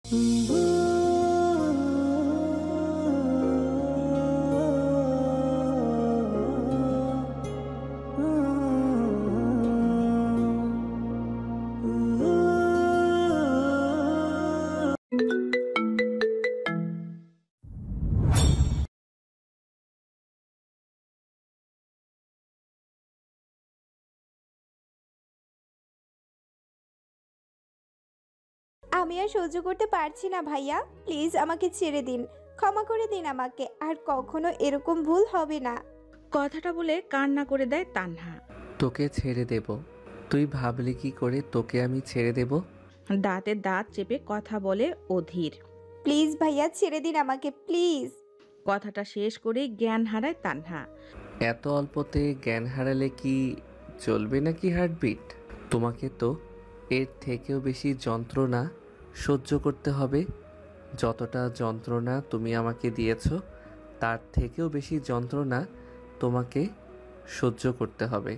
আমি আর সহ্য করতে পারছি না ভাইয়া, প্লিজ আমাকে ছেড়ে দিন, ক্ষমা করে দিন আমাকে, আর কখনো এরকম ভুল হবে না। কথাটা বলে কান্না করে দেয় তানহা। তোকে ছেড়ে দেব? তুই ভাবলি কি করে তোকে আমি ছেড়ে দেব? দাঁতে দাঁত চেপে কথা বলে অধীর। প্লিজ ভাইয়া ছেড়ে দিন আমাকে, প্লিজ। কথাটা শেষ করেই জ্ঞান হারায় তানহা। এত অল্পতে জ্ঞান হারালে কি চলবে নাকি হার্টবিট? তোমাকে তো এর থেকেও বেশি যন্ত্রণা সহ্য করতে হবে। যতটা যন্ত্রণা তুমি আমাকে দিয়েছো তার থেকেও বেশি যন্ত্রণা তোমাকে সহ্য করতে হবে।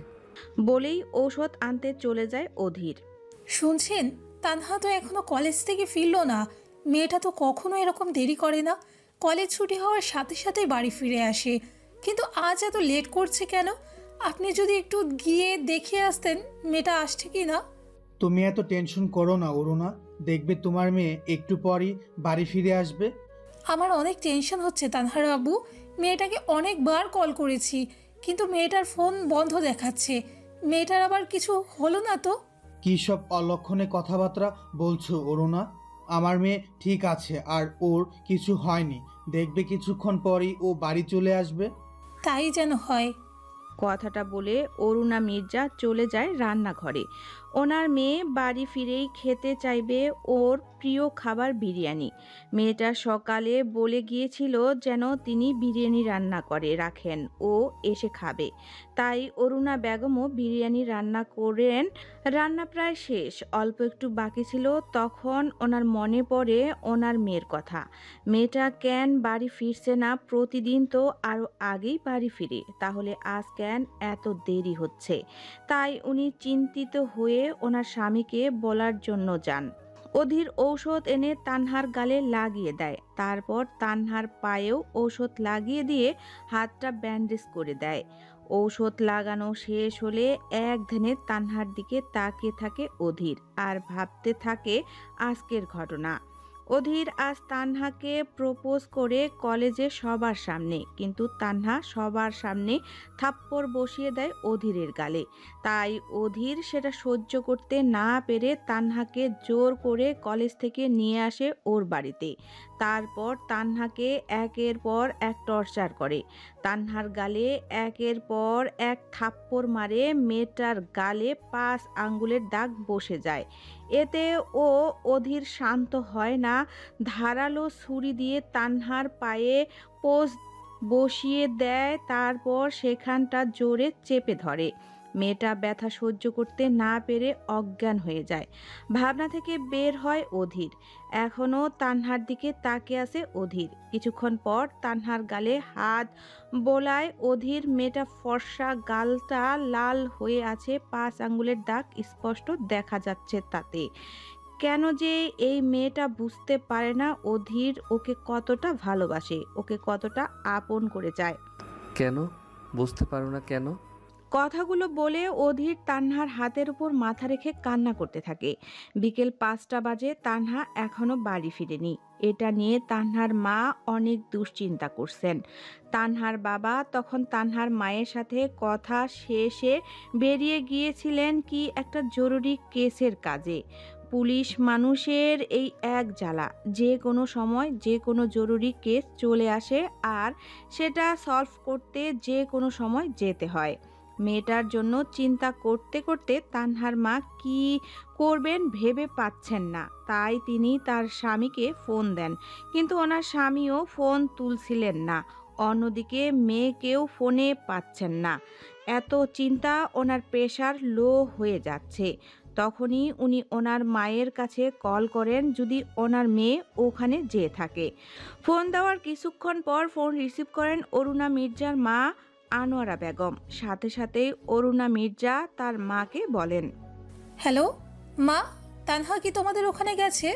বলেই ঔষধ আনতে চলে যায় অধীর। শুনছেন, তানহা তো এখনো কলেজ থেকে ফিরলো না। মেয়েটা তো কখনো এরকম দেরি করে না, কলেজ ছুটি হওয়ার সাথে সাথেই বাড়ি ফিরে আসে, কিন্তু আজ এত লেট করছে কেন? আপনি যদি একটু গিয়ে দেখে আসতেন মেয়েটা আসছে কি না। তুমি এত টেনশন করো না অরুণা, দেখবে তোমার মেয়ে একটু পরই বাড়ি ফিরে আসবে। আমার অনেক টেনশন হচ্ছে তানহার আব্বু। মেয়েটাকে অনেকবার কল করেছি, কিন্তু মেয়েটার ফোন বন্ধ দেখাচ্ছে। মেয়েটার আবার কিছু হলো না তো? কী সব অলক্ষণে কথাবার্তা বলছো অরুণা? আমার মেয়ে ঠিক আছে আর ওর কিছু হয়নি, দেখবে কিছুক্ষণ পরই ও বাড়ি চলে আসবে। তাই যেন হয়। কথাটা বলে অরুণা মির্জা চলে যায় রান্নাঘরে। ওনার মেয়ে বাড়ি ফিরেই খেতে চাইবে ওর প্রিয় খাবার বিরিয়ানি। মেয়েটা সকালে বলে গিয়েছিল যেন তিনি বিরিয়ানি রান্না করে রাখেন, ও এসে খাবে। তাই অরুণা বেগমও বিরিয়ানি রান্না করেন। রান্না প্রায় শেষ, অল্প একটু বাকি ছিল। তখন ওনার মনে পড়ে ওনার মেয়ের কথা। মেয়েটা কেন বাড়ি ফিরছে না? প্রতিদিন তো আরও আগেই বাড়ি ফিরে, তাহলে আজ কেন এত দেরি হচ্ছে? তাই উনি চিন্তিত হয়ে ওনার স্বামীকে বলার জন্য যান। অধীর ঔষধ এনে তানহার গালে লাগিয়ে দেয়, তারপর তানহার পায়েও ঔষধ লাগিয়ে দিয়ে হাতটা ব্যান্ডেজ করে দেয়। ঔষধ লাগানো শেষ হলে এক ধ্যানে তানহার দিকে তাকিয়ে থাকে অধীর, আর ভাবতে থাকে আজকের ঘটনা। অধীর আজ তানহাকে প্রপোজ করে কলেজে সবার সামনে, কিন্তু তানহা সবার সামনে থাপ্পড় বসিয়ে দেয় অধীরের গালে। তাই অধীর সেটা সহ্য করতে না পেরে তানহাকে জোর করে কলেজ থেকে নিয়ে আসে ওর বাড়িতে। তারপর তানহাকে একের পর এক টর্চার করে। তানহার গালে একের পর এক থাপ্পড় মারে, মেয়েটার গালে 5 আঙ্গুলের দাগ বসে যায়। এতে ও অধীর শান্ত হয় না, ধারালো ছুরি দিয়ে তানহার পায়ে পোস্ট বসিয়ে দেয়, তারপর সেখানটা জোরে চেপে ধরে। মেয়েটা ব্যথা সহ্য করতে না পেরে অজ্ঞান হয়ে যায়। ভাবনা থেকে বের হয় অধীর। এখনও তানহার দিকে তাকিয়ে আছে অধীর। কিছুক্ষণ পর তানহার গালে হাত বোলায় অধীর। মেয়েটা ফর্সা, গালটা লাল হয়ে আছে, 5 আঙ্গুলের দাগ স্পষ্ট দেখা যাচ্ছে তাতে। কেন যে এই মেয়েটা বুঝতে পারে না অধীর ওকে কতটা ভালোবাসে, ওকে কতটা আপন করে যায়। কেন বুঝতে পারো না কেন? কথাগুলো বলে অধীর তানহার হাতের উপর মাথা রেখে কান্না করতে থাকে। বিকেল 5টা বাজে, তানহা এখনো বাড়ি ফিরেনি। এটা নিয়ে তানহার মা অনেক দুশ্চিন্তা করছেন। তানহার বাবা তখন তানহার মায়ের সাথে কথা শেষে বেরিয়ে গিয়েছিলেন কি একটা জরুরি কেসের কাজে। পুলিশ মানুষের এই এক জ্বালা, যে কোনো সময় যে কোনো জরুরি কেস চলে আসে, আর সেটা সলভ করতে যে কোনো সময় যেতে হয়। মেয়েটার জন্য চিন্তা করতে করতে তানহার মা কি করবেন ভেবে পাচ্ছেন না। তাই তিনি তার স্বামীকে ফোন দেন, কিন্তু ওনার স্বামীও ফোন তুলছিলেন না। অন্যদিকে মেয়েকেও ফোনে পাচ্ছেন না। এত চিন্তা, ওনার প্রেশার লো হয়ে যাচ্ছে। তখনই উনি ওনার মায়ের কাছে কল করেন, যদি ওনার মেয়ে ওখানে যেয়ে থাকে। ফোন দেওয়ার কিছুক্ষণ পর ফোন রিসিভ করেন অরুণা মির্জার মা আনোয়ারা বেগম। সাথে সাথেই অরুণা মির্জা তার মাকে বলেন, হ্যালো মা, তানহা কি তোমাদের ওখানে গেছে?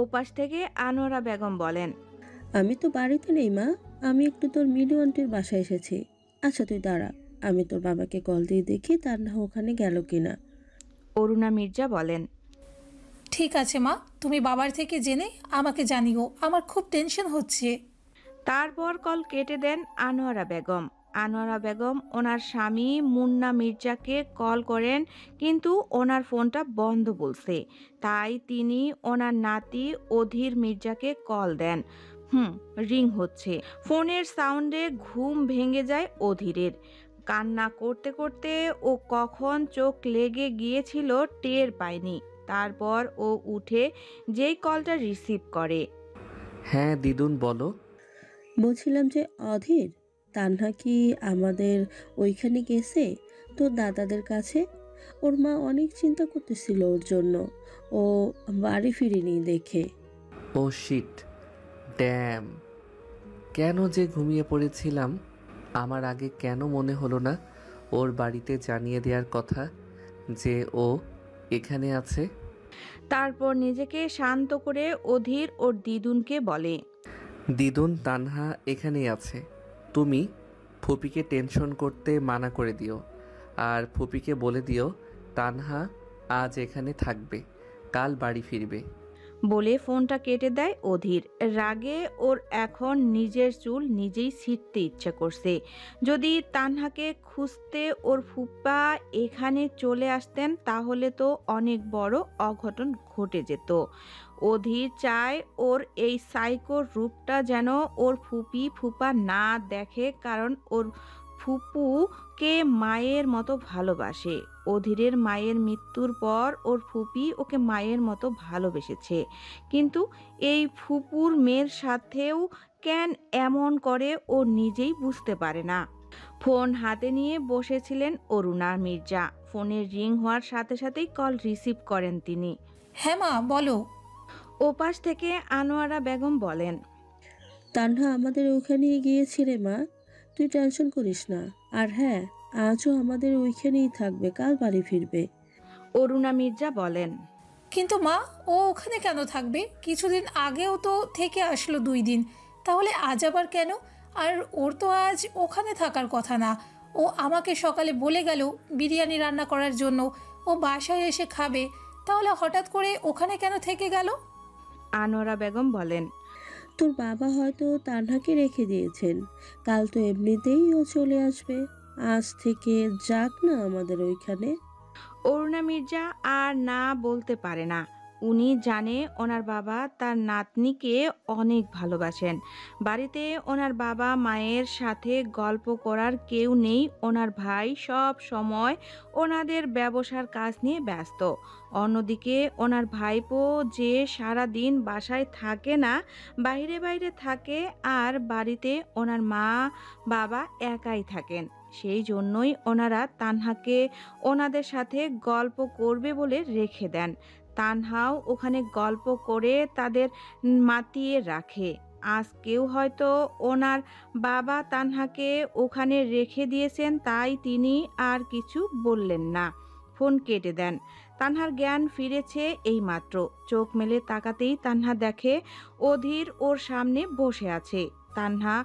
ওপাশ থেকে আনোয়ারা বেগম বলেন, আমি তো বাড়িতে নেই মা, আমি একটু তোর মিনু আন্টির বাসায় এসেছি। আচ্ছা তুই দাঁড়া, আমি তোর বাবাকে কল দিয়ে দেখি তান্হা ওখানে গেল কিনা। অরুণা মির্জা বলেন, ঠিক আছে মা, তুমি বাবার থেকে জেনে আমাকে জানিও, আমার খুব টেনশন হচ্ছে। তারপর কল কেটে দেন আনোয়ারা বেগম। আনোয়ারা বেগম ওনার স্বামী মুন্না মির্জাকে কল করেন, কিন্তু ওনার ফোনটা বন্ধ বলছে। তাই তিনি ওনার নাতি অধীর মির্জাকে কল দেন। রিং হচ্ছে। ফোনের সাউন্ডে ঘুম ভেঙে যায় অধীরের। কান্না করতে করতে ও কখন চোখ লেগে গিয়েছিল টের পায়নি। তারপর ও উঠে যেই কলটা রিসিভ করে। হ্যাঁ দিদুন বলো। বলছিলাম যে অধীর, তান্হা কি আমাদের ওইখানে গেছে তোর দাদাদের কাছে? ওর মা অনেক চিন্তা করতেছিল ওর জন্য, ও বাড়ি ফিরেনি দেখে। ও শিট, ড্যাম, কেন যে ঘুমিয়ে পড়েছিলাম। আমার আগে কেন মনে হলো না ওর বাড়িতে জানিয়ে দেওয়ার কথা যে ও এখানে আছে। তারপর নিজেকে শান্ত করে অধীর ওর দিদুনকে বলে, দিদুন তানহা এখানেই আছে, তুমি ফুপিকে টেনশন করতে মানা করে দিও, আর ফুপিকে বলে দিও তানহা আজ এখানে থাকবে, কাল বাড়ি ফিরবে। বলে ফোনটা কেটে দেয় অধীর। রাগে ওর এখন নিজের চুল নিজেই ছিঁড়তে ইচ্ছে করছে। যদি তানহাকে খুঁজতে ওর ফুপা এখানে চলে আসতেন তাহলে তো অনেক বড় অঘটন ঘটে যেত। অধীর চায় ওর এই সাইকোর রূপটা যেন ওর ফুপা না দেখে, কারণ ওর ফুপুকে মায়ের মতো ভালোবাসে। অধীরের মায়ের মৃত্যুর পর ওর ফুপি ওকে মায়ের মতো ভালোবেসেছে, কিন্তু এই ফুপুর মেয়ের সাথেও কেন এমন করে ও নিজেই বুঝতে পারে না। ফোন হাতে নিয়ে বসেছিলেন অরুণা মির্জা। ফোনের রিং হওয়ার সাথে সাথেই কল রিসিভ করেন তিনি। হ্যাঁ মা বলো। ওপাশ থেকে আনোয়ারা বেগম বলেন, তান্হা আমাদের ওখানেই গিয়েছে রে মা, তুই টেনশন করিস না। আর হ্যাঁ, আজও আমাদের ওইখানেই থাকবে, কাল বাড়ি ফিরবে। অরুণা মির্জা বলেন, কিন্তু মা, ও ওখানে কেন থাকবে? কিছুদিন আগেও তো থেকে আসলো 2 দিন, তাহলে আজ আবার কেন? আর ওর তো আজ ওখানে থাকার কথা না। ও আমাকে সকালে বলে গেল বিরিয়ানি রান্না করার জন্য, ও বাসায় এসে খাবে, তাহলে হঠাৎ করে ওখানে কেন থেকে গেল? আনোয়ারা বেগম বলেন, তোর বাবা হয়তো তান্হাকে রেখে দিয়েছেন, কাল তো এমনিতেই ও চলে আসবে, আজ থেকে যাক না আমাদের ওইখানে। অরুণা মির্জা আর না বলতে পারে না। উনি জানে ওনার বাবা তার নাতনিকে অনেক ভালোবাসেন। বাড়িতে ওনার বাবা মায়ের সাথে গল্প করার কেউ নেই। ওনার ভাই সব সময় ওনাদের ব্যবসার কাজ নিয়ে ব্যস্ত। অন্যদিকে ওনার ভাইপো যে সারা দিন বাসায় থাকে না, বাইরে বাইরে থাকে, আর বাড়িতে ওনার মা বাবা একাই থাকেন। সেই জন্যই ওনারা তানহাকে ওনাদের সাথে গল্প করবে বলে রেখে দেন। তানহাও ওখানে গল্প করে তাদের মাতিয়ে রাখে। আজকেও হয়তো ওনার বাবা তানহাকে ওখানে রেখে দিয়েছেন, তাই তিনি আর কিছু বললেন না। ফোন কেটে দেন। তানহার জ্ঞান ফিরেছে এইমাত্র। চোখ মেলে তাকাতেই তানহা দেখে অধীর ওর সামনে বসে আছে। তানহা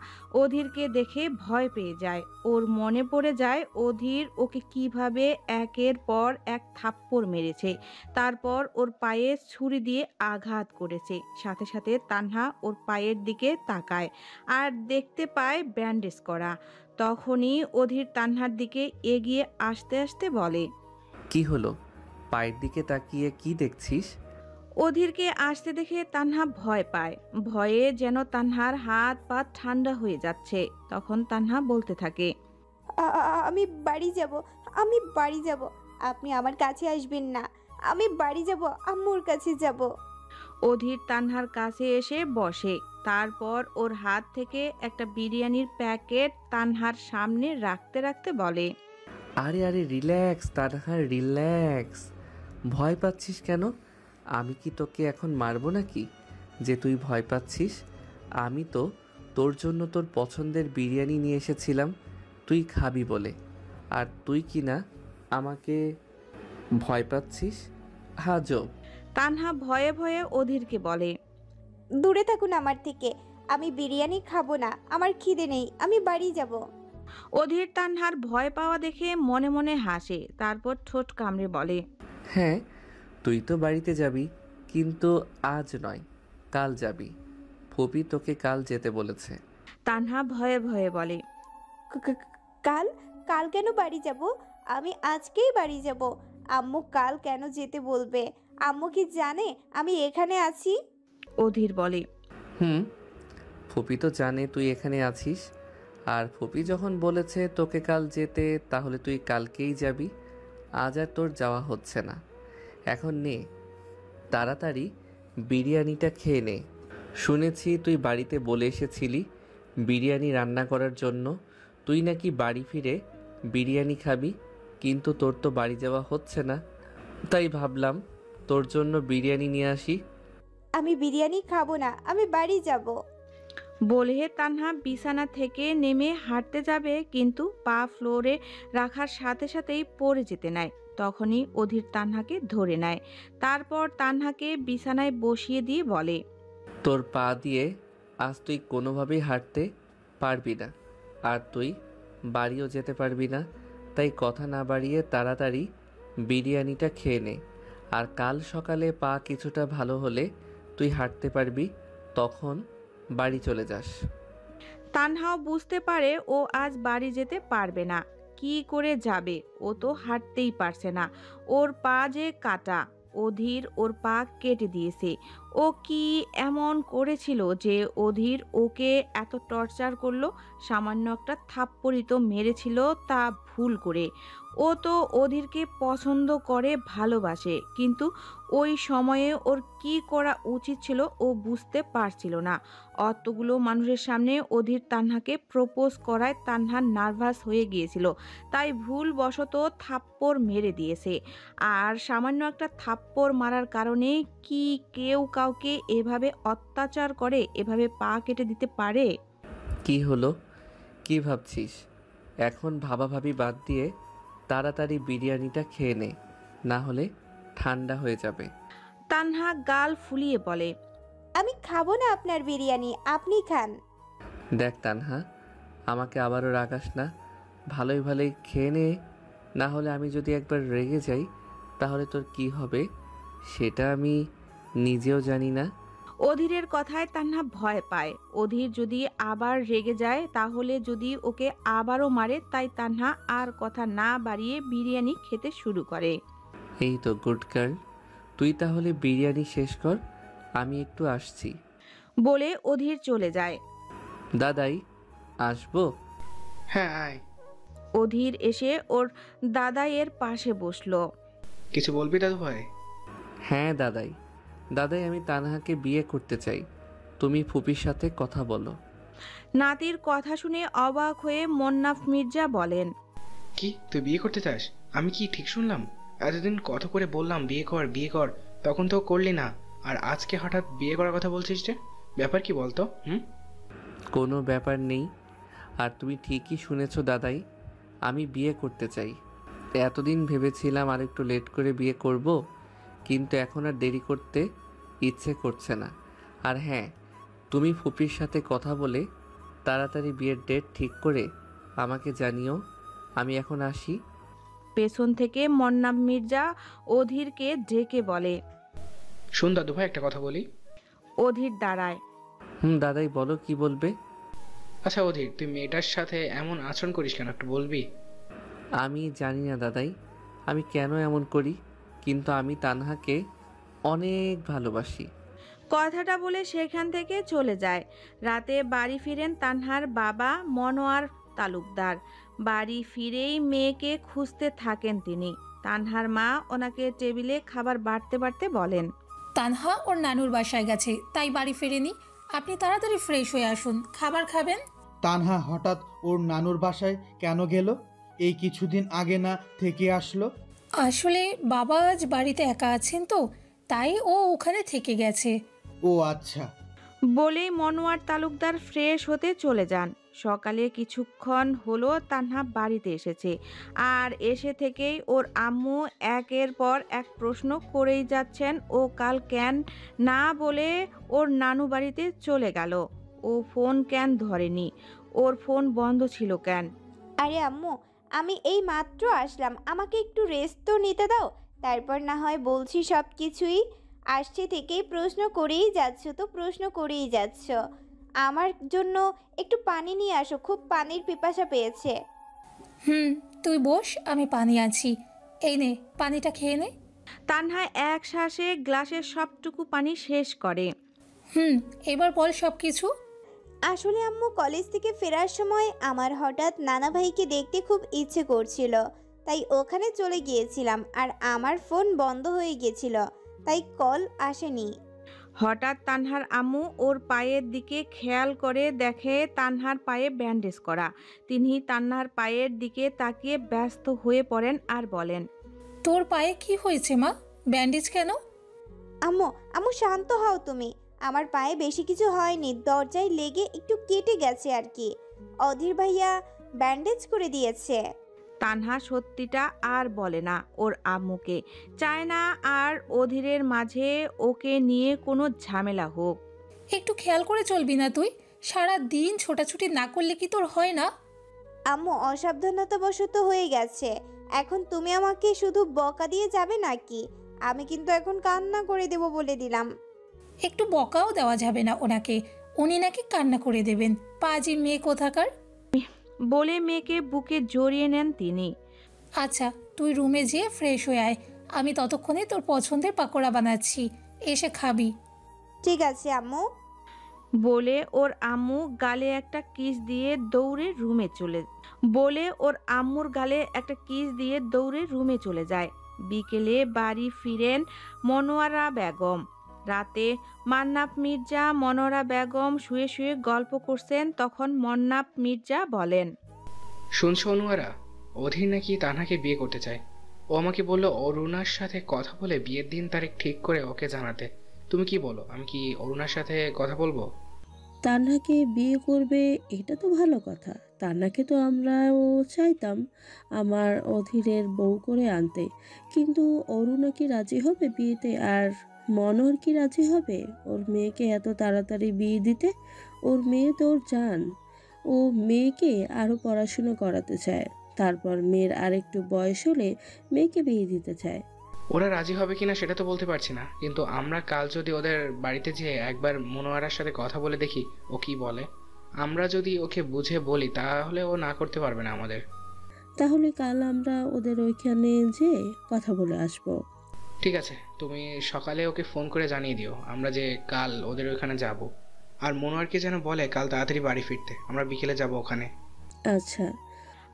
অধীরকে দেখে ভয় পেয়ে যায়। ওর মনে পড়ে যায় অধীর ওকে কিভাবে একের পর এক থাপ্পড় মেরেছে, তারপর ওর পায়ে ছুরি দিয়ে আঘাত করেছে। সাথে সাথে তানহা ওর পায়ের দিকে তাকায় আর দেখতে পায় ব্যান্ডেজ করা। তখনই অধীর তানহার দিকে এগিয়ে আসতে আসতে বলে, কি হলো? পায়ের দিকে তাকিয়ে কি দেখছিস? অধীরকে আসতে দেখে তানহা ভয় পায়। ভয়ে যেন তানহার হাত পা ঠান্ডা হয়ে যাচ্ছে। তখন তানহা বলতে থাকে, আমি বাড়ি যাব, আমি বাড়ি যাব। আপনি আমার কাছে আসবেন না, আমি বাড়ি যাব, আম্মুর কাছে যাব। অধীর তানহার কাছে এসে বসে। তারপর ওর হাত থেকে একটা বিরিয়ানির প্যাকেট তানহার সামনে রাখতে রাখতে বলে, আরে আরে রিল্যাক্স তানহা, রিল্যাক্স। ভয় পাচ্ছিস কেন? আমি কি তোকে এখন মারবো নাকি যে তুই ভয় পাচ্ছিস? আমি তো তোর জন্য তোর পছন্দের বিরিয়ানি নিয়ে এসেছিলাম তুই খাবি বলে, আর তুই কি না আমাকে ভয় পাচ্ছিস? হাজব। তানহা ভয়ে ভয়ে অধীরকে বলে, দূরে থাকুন আমার থেকে। আমি বিরিয়ানি খাবো না, আমার খিদে নেই, আমি বাড়ি যাব। অধীর তানহার ভয় পাওয়া দেখে মনে মনে হাসে, তারপর ঠোঁট কামড়ে বলে, হ্যাঁ, তুই তো বাড়িতে যাবি, কিন্তু আজ নয়, কাল যাবি। ফুপি তোকে কাল যেতে বলেছে। তানহা ভয়ে ভয়ে বলে, ক- ক- কাল? কাল কেন বাড়ি যাব? আমি আজকেই বাড়ি যাব। আম্মু কাল কেন যেতে বলবে? আম্মু কি জানে আমি এখানে আছি? অধীর বলে, হুম, ফুপি তো জানে তুই এখানে আছিস। আর ফুপি যখন বলেছে তোকে কাল যেতে, তাহলে তুই কালকেই যাবি। আজ আর তোর যাওয়া হচ্ছে না। এখন নে, তাড়াতাড়ি বিরিয়ানিটা খেয়ে নে। শুনেছি তুই বাড়িতে বলে এসেছিলি বিরিয়ানি রান্না করার জন্য। তুই নাকি বাড়ি ফিরে বিরিয়ানি খাবি, কিন্তু তোর তো বাড়ি যাওয়া হচ্ছে না। তাই ভাবলাম তোর জন্য বিরিয়ানি নিয়ে আসি। আমি বিরিয়ানি খাবো না, আমি বাড়ি যাব। বলে তানহা বিছানা থেকে নেমে হাঁটতে যাবে, কিন্তু পা ফ্লোরে রাখার সাথে সাথেই পড়ে যেতে নেয়। তখনই অধীর তানহাকে ধরে নেয়, তারপর তানহাকে বিছানায় বসিয়ে দিয়ে বলে, তোর পা দিয়ে আজ তুই কোনোভাবেই হাঁটতে পারবি না, আর তুই বাড়িও যেতে পারবি না। তাই কথা না বাড়িয়ে তাড়াতাড়ি বিরিয়ানিটা খেয়ে নে। আর কাল সকালে পা কিছুটা ভালো হলে তুই হাঁটতে পারবি, তখন বাড়ি চলে যাস। তানহাও বুঝতে পারে ও আজ বাড়ি যেতে পারবে না। কি করে যাবে? ও তো হাঁটতেই পারছে না, ওর পা যে কাটা। অধীর ওর পা কেটে দিয়েছে। ও কি এমন করেছিল যে অধীর ওকে এত টর্চার করলো? সামান্য একটা থাপ্পড়ই তো মেরেছিল, তা ভুল করে। ও তো অধীরকে পছন্দ করে, ভালোবাসে, কিন্তু ওই সময়ে ওর কি করা উচিত ছিল ও বুঝতে পারছিল না। অতগুলো মানুষের সামনে অধীর তানহাকে প্রপোজ করায় তানহা নার্ভাস হয়ে গিয়েছিল, তাই ভুলবশত থাপ্পড় মেরে দিয়েছে। আর সামান্য একটা থাপ্পড় মারার কারণে কি কেউ কাউকে এভাবে অত্যাচার করে, এভাবে পা কেটে দিতে পারে? কি হলো, কি ভাবছিস? এখন ভাবাভাবি বাদ দিয়ে তাড়াতাড়ি বিরিয়ানিটা খেয়ে নে, না হলে ঠান্ডা হয়ে যাবে। তানহা গাল ফুলিয়ে বলে, আমি খাবো না আপনার বিরিয়ানি, আপনি খান। দেখ তানহা, আমাকে আবারও রাগাস না। ভালোই ভালোই খেয়ে নে, না হলে আমি যদি একবার রেগে যাই তাহলে তোর কি হবে সেটা আমি নিজেও জানি না। অধীরের কথায় তান্না ভয় পায়। অধীর যদি আবার রেগে যায় তাহলে যদি ওকে আবারও মারে, তাই তান্না আর কথা না বাড়িয়ে বিরিয়ানি খেতে শুরু করে। এই তো গুড গার্ল, তুই তাহলে বিরিয়ানি শেষ কর, আমি একটু আসছি। বলে অধীর চলে যায়। দাদাই, আসবো? হ্যাঁ আয়। অধীর এসে ওর দাদাইয়ের পাশে বসলো। কিছু বলবি দাদু ভাই? হ্যাঁ দাদাই, দাদাই আমি তানহাকে বিয়ে করতে চাই, তুমি ফুপির সাথে কথা বলো। নাতির কথা শুনে অবাক হয়ে মন্নাফ মির্জা বলেন, কি তুই বিয়ে করতে চাস? আমি কি ঠিক শুনলাম? এতদিন কত করে বললাম বিয়ে কর বিয়ে কর, তখন তো করলি না, আর আজকে হঠাৎ বিয়ে করার কথা বলছিস যে? ব্যাপার কি বলতো? কোনো ব্যাপার নেই, আর তুমি ঠিকই শুনেছো দাদাই, আমি বিয়ে করতে চাই। এতদিন ভেবেছিলাম আর একটু লেট করে বিয়ে করব, কিন্তু এখন আর দেরি করতে ইচ্ছে করছে না। আর হ্যাঁ, তুমি ফুপির সাথে কথা বলে তাড়াতাড়ি বিয়ের ডেট ঠিক করে আমাকে জানিও। আমি এখন আসি। পেছন থেকে মন্নাফ মির্জা অধীরকে ডেকে বলে। শোন দাদু ভাই, একটা কথা বলি। অধীর দাঁড়ায়। দাদাই বলো, কি বলবে? আচ্ছা অধীর, তুই মেয়েটার সাথে এমন আচরণ করিস কেন, একটু বলবি? আমি জানি না দাদাই, আমি কেন এমন করি, কিন্তু আমি তানহাকে অনেক ভালোবাসি। কথাটা বলে সেখান থেকে চলে যায়। রাতে বাড়ি ফিরেন তানহার বাবা মনোয়ার তালুকদার। বাড়ি ফিরেই মেয়েকে খুঁজতে থাকেন তিনি। তানহার মা ওনাকে টেবিলে খাবার বাড়তে বাড়তে বলেন, তানহা ওর নানুর বাসায় গেছে, তাই বাড়ি ফেরেনি। আপনি তাড়াতাড়ি ফ্রেশ হয়ে আসুন, খাবার খাবেন। তানহা হঠাৎ ওর নানুর বাসায় কেন গেল? এই কিছুদিন আগে না থেকে আসলো? আসলে বাবা আজ বাড়িতে একা আছেন তো, তাই ও ওখানে থেকে গেছে। ও আচ্ছা। বলেই মনোয়ার তালুকদার ফ্রেশ হতে চলে যান। সকালে কিছুক্ষণ হলো তানহা বাড়িতে এসেছে, আর এসে থেকেই ওর আম্মু একের পর এক প্রশ্ন করেই যাচ্ছেন ও কাল কেন না বলে ওর নানু বাড়িতে চলে গেল, ও ফোন কেন ধরেনি, ওর ফোন বন্ধ ছিল কেন। আরে আম্মু, আমি এই মাত্র আসলাম, আমাকে একটু রেস্ট তো নিতে দাও, তারপর না হয় বলছি সব কিছুই। আসছে থেকেই প্রশ্ন করেই যাচ্ছ, তো প্রশ্ন করেই যাচ্ছ। আমার জন্য একটু পানি নিয়ে আসো, খুব পানির পিপাসা পেয়েছে। তুই বস, আমি পানি আনছি। এই নে, পানিটা খেয়ে নে। তানহা এক শ্বাসে গ্লাসের সবটুকু পানি শেষ করে। এবার বল সব কিছু। আসলে আম্মু, কলেজ থেকে ফেরার সময় আমার হঠাৎ নানা ভাইকে দেখতে খুব ইচ্ছে করছিল, তাই ওখানে চলে গিয়েছিলাম, আর আমার ফোন বন্ধ হয়ে গেছিল, তাই কল আসেনি। হঠাৎ তানহার আম্মু ওর পায়ের দিকে খেয়াল করে দেখে তানহার পায়ে ব্যান্ডেজ করা। তিনি তানহার পায়ের দিকে তাকিয়ে ব্যস্ত হয়ে পড়েন আর বলেন, তোর পায়ে কি হয়েছে মা? ব্যান্ডেজ কেন? আম্মু, আম্মু শান্ত হও তুমি। আমার পায়ে বেশি কিছু হয়নি, দরজায় লেগে একটু কেটে গেছে আর কি। অধীর ভাইয়া ব্যান্ডেজ করে দিয়েছে। তানহা সত্যিটা আর বলে না ওর আম্মুকে, চায় না আর অধীরের মাঝে ওকে নিয়ে কোনো ঝামেলা হোক। একটু খেয়াল করে চলবি না তুই? সারা দিন ছোটাছুটি না করলে কি তোর হয় না? আম্মু, অসাবধানতাবশত হয়ে গেছে, এখন তুমি আমাকে শুধু বকা দিয়ে যাবে নাকি? আমি কিন্তু এখন কান্না করে দেব বলে দিলাম। একটু বকাও দেওয়া যাবে না ওনাকে, উনি নাকি কান্না করে দেবেন। পাজি মেয়ে কোথাকার। বলে মেয়েকে বুকে জড়িয়ে নেন তিনি। আচ্ছা, তুই রুমে যেয়ে ফ্রেশ হয়ে আয়, আমি ততক্ষণে তোর পছন্দের পাকোড়া বানাচ্ছি, এসে খাবি। ঠিক আছে আম্মু। বলে ওর আম্মু গালে একটা কিস দিয়ে দৌড়ে রুমে চলে রুমে চলে যায়। বিকেলে বাড়ি ফিরেন মনোয়ারা বেগম। রাতে মান্নাপ মির্জা মনোয়ারা বেগম শুয়ে শুয়ে গল্প করছেন, তখন মান্নাপ মির্জা বলেন, শুনছো অনুয়ারা, অধীর নাকি তানহাকে বিয়ে করতে চায়। ও আমাকে বললো অরুণার সাথে কথা বলে বিয়ের দিন তারিখ ঠিক করে ওকে জানাতে। তুমি কি বলো, আমি কি অরুণার সাথে কথা বলবো? তান্নাকে বিয়ে করবে, এটা তো ভালো কথা। তান্নাকে তো আমরাও চাইতাম আমার অধীরের বউ করে আনতে, কিন্তু অরুণা কি রাজি হবে বিয়েতে? আর মনোহর কি রাজি হবে ওর মেয়েকে এত তাড়াতাড়ি বিয়ে দিতে? ওর মেয়ে তো ওর জান। ও মেয়েকে আরও পড়াশুনো করাতে চায়, তারপর মেয়ের আরেকটু বয়স হলে মেয়েকে বিয়ে দিতে চায়। ওরা রাজি হবে কিনা সেটা তো বলতে পারছি না, কিন্তু আমরা কাল যদি ওদের বাড়িতে যেয়ে একবার মনোয়ারার সাথে কথা বলে দেখি ও কি বলে। আমরা যদি ওকে বুঝে বলি তাহলে ও না করতে পারবে না আমাদের। তাহলে কাল আমরা ওদের ওইখানে যেয়ে কথা বলে আসবো। ঠিক আছে, তুমি সকালে ওকে ফোন করে জানিয়ে দিও আমরা যে কাল ওদের ওইখানে যাব। আর মনোয়ারকে যেন বলে কাল তাড়াতাড়ি বাড়ি ফিরতে, আমরা বিকেলে যাব ওখানে। আচ্ছা।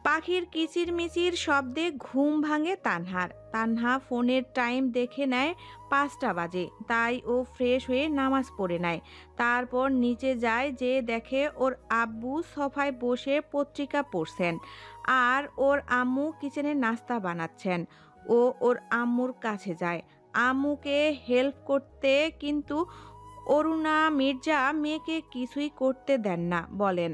পাখির কিচিরমিচির শব্দে ঘুম ভাঙে তানহার। তানহা ফোনের টাইম দেখে নেয় 5টা বাজে, তাই ও ফ্রেশ হয়ে নামাজ পড়ে নেয়। তারপর নিচে যায়, যে দেখে ওর আব্বু সোফায় বসে পত্রিকা পড়ছেন আর ওর আম্মু কিচেনে নাস্তা বানাচ্ছেন। ও ওর আম্মুর কাছে যায় আম্মুকে হেল্প করতে, কিন্তু অরুণা মির্জা মেয়েকে কিছুই করতে দেন না, বলেন,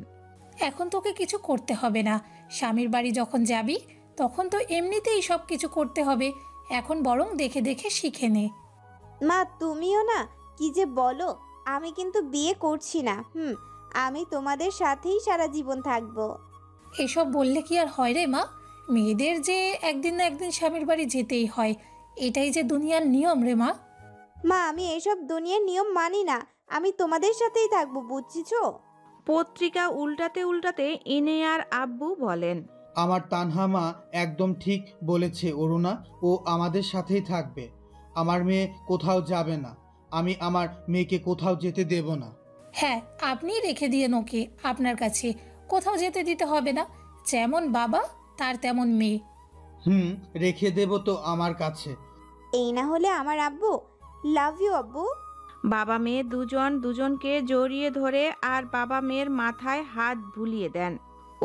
এখন তোকে কিছু করতে হবে না, স্বামীর বাড়ি যখন যাবি তখন তো এমনিতেই সব কিছু করতে হবে, এখন বরং দেখে দেখে শিখে নে। মা, তুমিও না কি যে বলো, আমি কিন্তু বিয়ে করছি না। আমি তোমাদের সাথেই সারা জীবন থাকবো। এসব বললে কি আর হয় রে মা? মেয়েদের যে একদিন না একদিন স্বামীর বাড়ি যেতেই হয়, এটাই যে দুনিয়ার নিয়ম রে মা। মা, আমি এসব দুনিয়ার নিয়ম মানি না, আমি তোমাদের সাথেই থাকবো, বুঝছিছো? পত্রিকা উল্টাতে উল্টাতে ইনিয়ার আব্বু বলেন, আমার তানহা মা একদম ঠিক বলেছে অরুণা, ও আমাদের সাথেই থাকবে। আমার মেয়ে কোথাও যাবে না, আমি আমার মেয়েকে কোথাও যেতে দেব না। হ্যাঁ, আপনি রেখে দিয়ে ওকে আপনার কাছে, কোথাও যেতে দিতে হবে না। যেমন বাবা তার তেমন মেয়ে। রেখে দেব তো আমার কাছে। এই না হলে আমার আব্বু। লাভ ইউ আব্বু। বাবা মেয়ে দুজনকে জড়িয়ে ধরে আর বাবা মেয়ের মাথায় হাত বুলিয়ে দেন।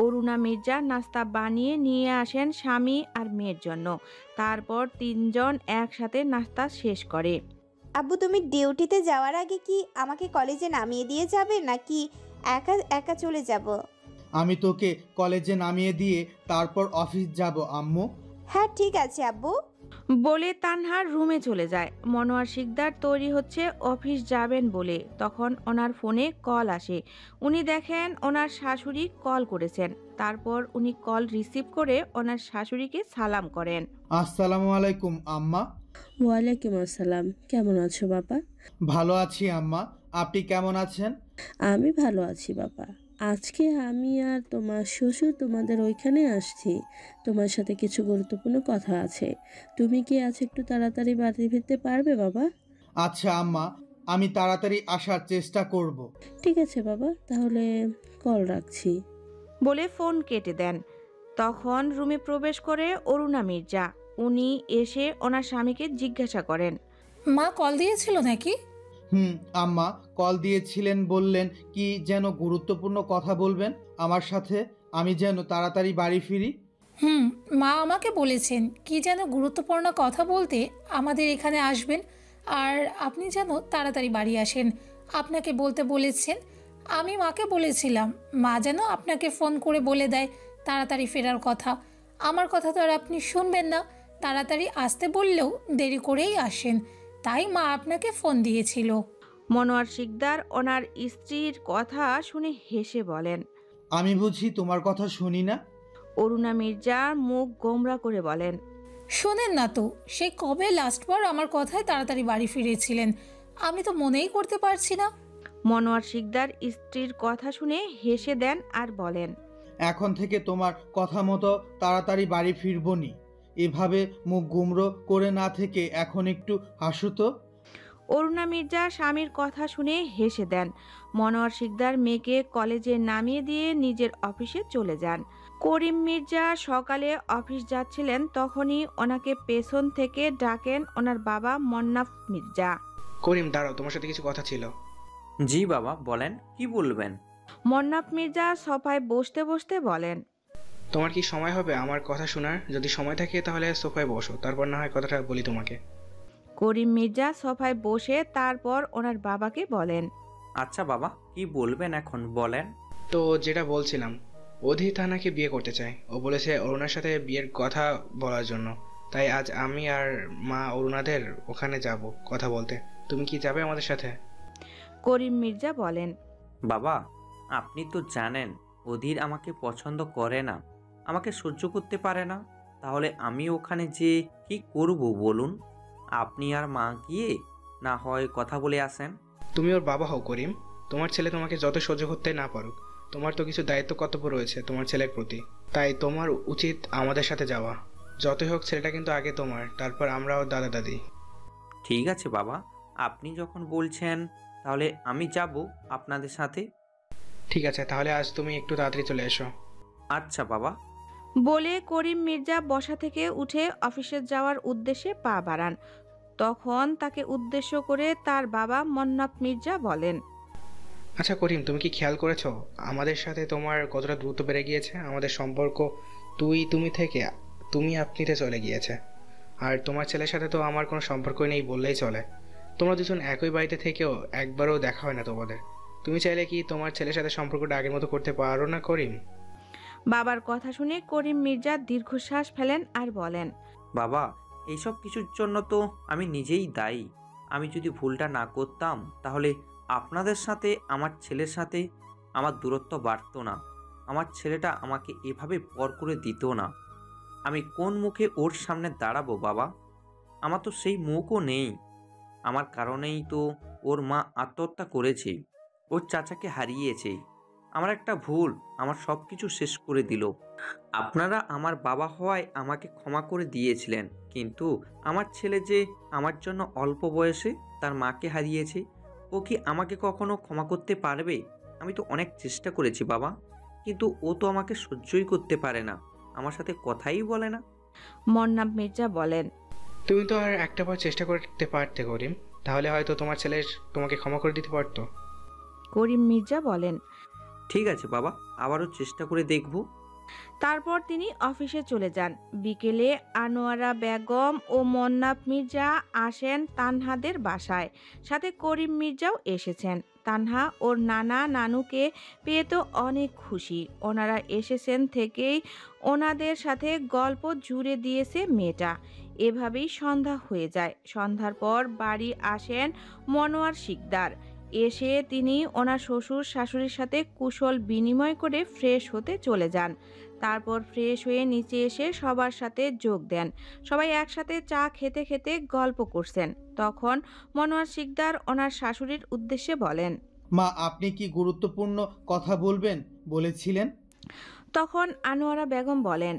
অরুণা মির্জা নাস্তা বানিয়ে নিয়ে আসেন স্বামী আর মেয়ের জন্য। তারপর 3 জন একসাথে নাস্তা শেষ করে। আব্বু, তুমি ডিউটিতে যাওয়ার আগে কি আমাকে কলেজে নামিয়ে দিয়ে যাবে, নাকি একা একা চলে যাব? আমি তোকে কলেজে নামিয়ে দিয়ে তারপর অফিস যাব আম্মু। হ্যাঁ ঠিক আছে আব্বু। বলে তানহার রুমে চলে যায়। মনোয়ার শিকদার তৈরি হচ্ছে অফিস যাবেন বলে, তখন ওনার ফোনে কল আসে। উনি দেখেন ওনার শাশুড়ি কল করেছেন। তারপর উনি কল রিসিভ করে ওনার শাশুড়িকে সালাম করেন। আসসালামু আলাইকুম আম্মা। ওয়ালাইকুম আসসালাম। কেমন আছো বাবা? ভালো আছি আম্মা, আপনি কেমন আছেন? আমি ভালো আছি বাবা। আজকে আমি আর তোমার শ্বশুর তোমাদের ওইখানে আসছি। তোমার সাথে কিছু গুরুত্বপূর্ণ কথা আছে। তুমি কি আজ একটু তাড়াতাড়ি বাড়ি ফিরতে পারবে বাবা? আচ্ছা আম্মা, আমি তাড়াতাড়ি আসার চেষ্টা করব। ঠিক আছে বাবা, তাহলে কল রাখছি। বলে ফোন কেটে দেন। তখন রুমে প্রবেশ করে অরুণা মির্জা। উনি এসে ওনার স্বামীকে জিজ্ঞাসা করেন, মা কল দিয়েছিল নাকি? আম্মা কল দিয়েছিলেন, বললেন কি যেন গুরুত্বপূর্ণ কথা বলবেন আমার সাথে, আমি যেন তাড়াতাড়ি বাড়ি ফিরি। মা আমাকে বলেছেন কি যেন গুরুত্বপূর্ণ কথা বলতে আমাদের এখানে আসবেন, আর আপনি যেন তাড়াতাড়ি বাড়ি আসেন। আপনাকে বলতে বলেছেন। আমি মাকে বলেছিলাম মা যেন আপনাকে ফোন করে বলে দেয় তাড়াতাড়ি ফেরার কথা। আমার কথা তো আর আপনি শুনবেন না, তাড়াতাড়ি আসতে বললেও দেরি করেই আসেন, তাই মা আপনাকে ফোন দিয়েছিল। মনোয়ার শিকদার ওনার স্ত্রীর কথা শুনে হেসে বলেন। আমি বুঝি তোমার কথা শুনি না? অরুণা মির্জা মুখ গোমরা করে বলেন, শোনেন না তো, সেই কবে লাস্টবার আমার কথায় তাড়াতাড়ি বাড়ি ফিরেছিলেন? আমি তো মনেই করতে পারছি না। মনোয়ার শিকদার স্ত্রীর কথা শুনে হেসে দেন আর বলেন, এখন থেকে তোমার কথা মতো তাড়াতাড়ি বাড়ি ফিরবনি। এভাবে মুখ গুমরো করে না থেকে এখন একটু হাসো তো। অরুণা মির্জা স্বামীর কথা শুনে হেসে দেন। মনোয়ার শিকদার মেয়েকে কলেজে নামিয়ে দিয়ে নিজের অফিসে চলে যান। করিম মির্জা সকালে অফিস যাচ্ছিলেন, তখনই ওনাকে পেছন থেকে ডাকেন ওনার বাবা মন্নাফ মির্জা। করিম দাঁড়াও, তোমার সাথে কিছু কথা ছিল। জি বাবা, বলেন, কি বলবেন? মন্নাফ মির্জা সোফায় বসতে বসতে বলেন, তোমার কি সময় হবে আমার কথা শোনার? যদি সময় থাকে তাহলে সোফায় বসো, তারপর না হয় কথাটা বলি তোমাকে। করিম মির্জা সোফায় বসে তারপর ওনার বাবাকে বলেন, আচ্ছা বাবা, কি বলবেন এখন বলেন। তো যেটা বলছিলাম, অধীর তানাকে বিয়ে করতে চায়। ও বলেছে অরুণার সাথে বিয়ের কথা বলার জন্য। তাই আজ আমি আর মা অরুণাদের ওখানে যাব কথা বলতে। তুমি কি যাবে আমাদের সাথে? করিম মির্জা বলেন, বাবা, আপনি তো জানেন অধীর আমাকে পছন্দ করে না, আমাকে সহ্য করতে পারে না। তাহলে আমি ওখানে যে কি করব বলুন? আপনি আর মা গিয়ে না হয় কথা বলে আসেন। তুমি ওর বাবা হও করিম। তোমার ছেলে তোমাকে যত সহ্য করতে না পারুক, তোমার তো কিছু দায়িত্ব কর্তব্য রয়েছে তোমার ছেলের প্রতি। তাই তোমার উচিত আমাদের সাথে যাওয়া। যতই হোক ছেলেটা কিন্তু আগে তোমার, তারপর আমরাও দাদা দাদি। ঠিক আছে বাবা, আপনি যখন বলছেন তাহলে আমি যাব আপনাদের সাথে। ঠিক আছে, তাহলে আজ তুমি একটু তাড়াতাড়ি চলে এসো। আচ্ছা বাবা। বলে করিম মির্জা বসা থেকে উঠে অফিসে যাওয়ার উদ্দেশ্যে পা বাড়ান। তখন তাকে উদ্দেশ্য করে তার বাবা মন্নাফ মির্জা বলেন, আচ্ছা করিম, তুমি কি খেয়াল করেছো আমাদের সাথে তোমার কতটা দ্রুত বেড়ে গিয়েছে? আমাদের সম্পর্ক তুমি থেকে তুমি আপনিতে চলে গিয়েছে। আর তোমার ছেলের সাথে তো আমার কোনো সম্পর্কই নেই বললেই চলে। তোমরা দুজন একই বাড়িতে থেকেও একবারও দেখা হয় না তোমাদের। তুমি চাইলে কি তোমার ছেলের সাথে সম্পর্কটা আগের মতো করতে পারো না করিম? বাবার কথা শুনে করিম মির্জা দীর্ঘশ্বাস ফেলেন আর বলেন, বাবা, এইসব কিছুর জন্য তো আমি নিজেই দায়ী। আমি যদি ভুলটা না করতাম তাহলে আপনাদের সাথে আমার ছেলের সাথে আমার দূরত্ব বাড়তো না। আমার ছেলেটা আমাকে এভাবে পর করে দিত না। আমি কোন মুখে ওর সামনে দাঁড়াবো বাবা? আমার তো সেই মুখও নেই। আমার কারণেই তো ওর মা আত্মহত্যা করেছে, ওর চাচাকে হারিয়েছে। আমার একটা ভুল আমার সব কিছু শেষ করে দিল। আপনারা আমার বাবা হওয়ায় আমাকে ক্ষমা করে দিয়েছিলেন, কিন্তু আমার ছেলে যে আমার জন্য অল্প বয়সে তার মাকে হারিয়েছে, ও কি আমাকে কখনো ক্ষমা করতে পারবে? আমি তো অনেক চেষ্টা করেছি বাবা, কিন্তু ও তো আমাকে সহ্যই করতে পারে না, আমার সাথে কথাই বলে না। মন্নাফ মির্জা বলেন, তুমি তো আর একটা বার চেষ্টা করতে পারতে করিম, তাহলে হয়তো তোমার ছেলে তোমাকে ক্ষমা করে দিতে পারতো। করিম মির্জা বলেন, ঠিক আছে বাবা, আবারও চেষ্টা করে দেখব। তারপর তিনি অফিসে চলে যান। বিকেলে আনোয়ারা বেগম ও মন্নাফ মির্জা আসেন তানহাদের বাসায়, সাথে করিম মির্জাও এসেছেন। তানহা ওর নানা নানুকে পেয়ে তো অনেক খুশি। ওনারা এসেছেন থেকেই ওনাদের সাথে গল্প জুড়ে দিয়েছে মেয়েটা। এভাবেই সন্ধ্যা হয়ে যায়। সন্ধ্যার পর বাড়ি আসেন মনোয়ার শিকদার। এসে তিনি ওনার শ্বশুর শাশুড়ির সাথে কুশল বিনিময় করে ফ্রেশ হতে চলে যান। তারপর ফ্রেশ হয়ে নিচে এসে সবার সাথে যোগ দেন। সবাই একসাথে চা খেতে খেতে গল্প করছেন। তখন মনোয়ার শিকদার ওনার শাশুড়ির উদ্দেশ্যে বলেন, মা, আপনি কি গুরুত্বপূর্ণ কথা বলবেন বলেছিলেন? তখন আনোয়ারা বেগম বলেন,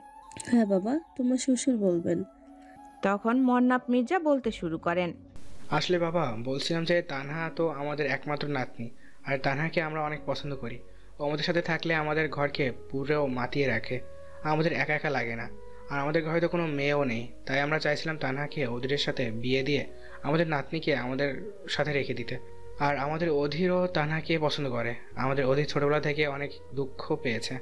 হ্যাঁ বাবা, তোমার শ্বশুর বলবেন। তখন মন্নাফ মির্জা বলতে শুরু করেন, আসলে বাবা, বলছিলাম যে তানহা তো আমাদের একমাত্র নাতনি, আর তানহাকে আমরা অনেক পছন্দ করি। ও আমাদের সাথে থাকলে আমাদের ঘরকে পুরো মাতিয়ে রাখে, আমাদের একা একা লাগে না। আর আমাদের ঘরে তো কোনো মেয়েও নেই, তাই আমরা চাইছিলাম তানহাকে ওদের সাথে বিয়ে দিয়ে আমাদের নাতনিকে আমাদের সাথে রেখে দিতে। আর আমাদের অধীরও তানহাকে পছন্দ করে। আমাদের অধীর ছোটবেলা থেকে অনেক দুঃখ পেয়েছে।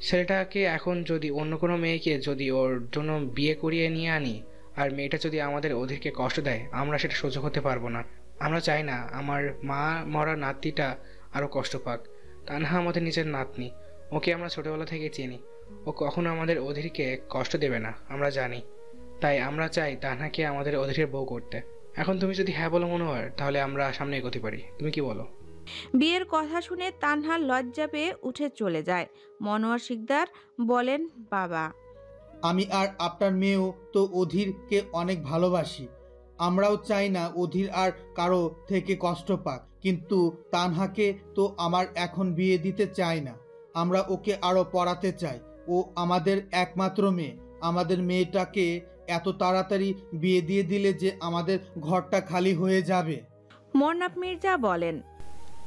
ছেলেটাকে এখন যদি অন্য কোনো মেয়েকে যদি ওর জন্য বিয়ে করিয়ে নিয়ে আনি, আর মেয়েটা যদি আমাদের অধীরকে কষ্ট দেয়, আমরা সেটা সহ্য করতে পারবো না। আমরা চাই না আমার মা মরা নাতিটা আরও কষ্ট পাক। তানহা আমাদের নিজের নাতনি, ওকে আমরা ছোটবেলা থেকে চিনি। ও কখনো আমাদের অধীরকে কষ্ট দেবে না, আমরা জানি। তাই আমরা চাই তানহাকে আমাদের অধীরের বউ করতে। এখন তুমি যদি হ্যাঁ বলো মনোহর, তাহলে আমরা সামনে এগোতে পারি। তুমি কি বলো? বিয়ের কথা শুনে তানহা লজ্জা পেয়ে উঠে চলে যায়। মনোয়ার শিকদার বলেন, বাবা, আমি আর আপনার মেয়েও তো অধীরকে অনেক ভালোবাসি। আমরাও চাই না অধীর আর কারো থেকে কষ্ট পাক, কিন্তু তানহাকে তো আমার এখন বিয়ে দিতে চাই না। আমরা ওকে আরো পড়াতে চাই। ও আমাদের একমাত্র মেয়ে। আমাদের মেয়েটাকে এত তাড়াতাড়ি বিয়ে দিয়ে দিলে যে আমাদের ঘরটা খালি হয়ে যাবে। মন্নাফ মির্জা বলেন,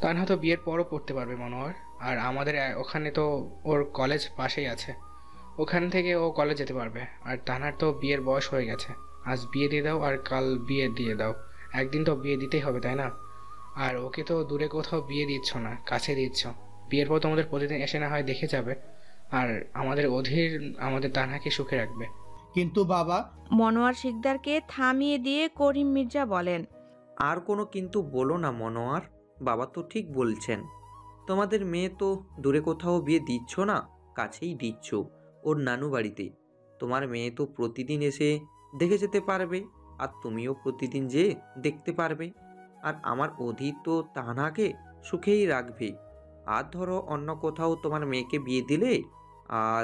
তানহা তো বিয়ের পরও পড়তে পারবে মনোহর। আর আমাদের ওখানে তো ওর কলেজ পাশেই আছে, ওখান থেকে ও কলেজ যেতে পারবে। আর তানহার তো বিয়ের বয়স হয়ে গেছে। আজ বিয়ে দিয়ে দাও আর কাল বিয়ে দিয়ে দাও, একদিন তো বিয়ে দিতেই হবে, তাই না? আর ওকে তো দূরে কোথাও বিয়ে দিচ্ছ না, কাছে দিচ্ছ। বিয়ের পর তোমাদের প্রতিদিন এসে না হয় দেখে যাবে। আর আমাদের অধীর আমাদের তানহাকে সুখে রাখবে। কিন্তু বাবা, মনোয়ার শিকদারকে থামিয়ে দিয়ে করিম মির্জা বলেন, আর কোনো কিন্তু বলো না মনোয়ার, বাবা তো ঠিক বলছেন। তোমাদের মেয়ে তো দূরে কোথাও বিয়ে দিচ্ছ না, কাছেই দিচ্ছ, ওর নানু বাড়িতে। তোমার মেয়ে তো প্রতিদিন এসে দেখে যেতে পারবে, আর তুমিও প্রতিদিন যেয়ে দেখতে পারবে। আর আমার অধীর তো তানহাকে সুখেই রাখবে। আর ধরো অন্য কোথাও তোমার মেয়েকে বিয়ে দিলে আর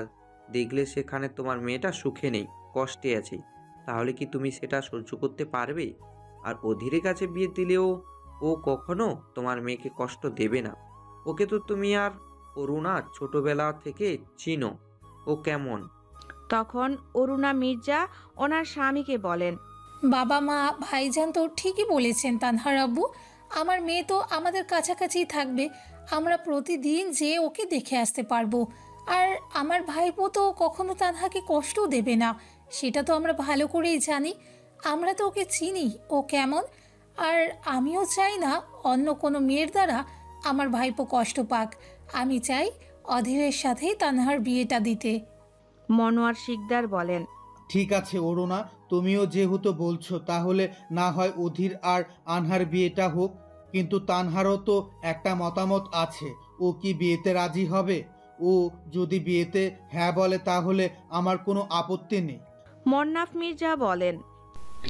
দেখলে সেখানে তোমার মেয়েটা সুখে নেই, কষ্টে আছে, তাহলে কি তুমি সেটা সহ্য করতে পারবে? আর অধীরের কাছে বিয়ে দিলেও ও কখনো তোমার মেয়েকে কষ্ট দেবে না। ওকে তো তুমি আর অরুণা ছোটবেলা থেকে চিনো, ও কেমন। তখন অরুণা মির্জা ওনার স্বামীকে বলেন, বাবা মা ভাইজান তো ঠিকই বলেছেন তানহার আব্বু। আমার মেয়ে তো আমাদের কাছাকাছিই থাকবে, আমরা প্রতিদিন যেয়ে ওকে দেখে আসতে পারবো। আর আমার ভাইপো তো কখনো তানহাকে কষ্টও দেবে না, সেটা তো আমরা ভালো করেই জানি। আমরা তো ওকে চিনি ও কেমন। আর আমিও চাই না অন্য কোনো মেয়ের দ্বারা আমার ভাইপো কষ্ট পাক। আমি চাই অধীরের সাথেই তানহার বিয়েটা দিতে। মনোয়ার শিকদার বলেন, ঠিক আছে অরুণা, তুমিও যেহেতু বলছো, তাহলে না হয় অধীর আর আনহার বিয়েটা হোক। কিন্তু তানহারও তো একটা মতামত আছে। ও কি বিয়েতে রাজি হবে? ও যদি বিয়েতে হ্যাঁ বলে তাহলে আমার কোনো আপত্তি নেই। মন্নাফ মির্জা বলেন,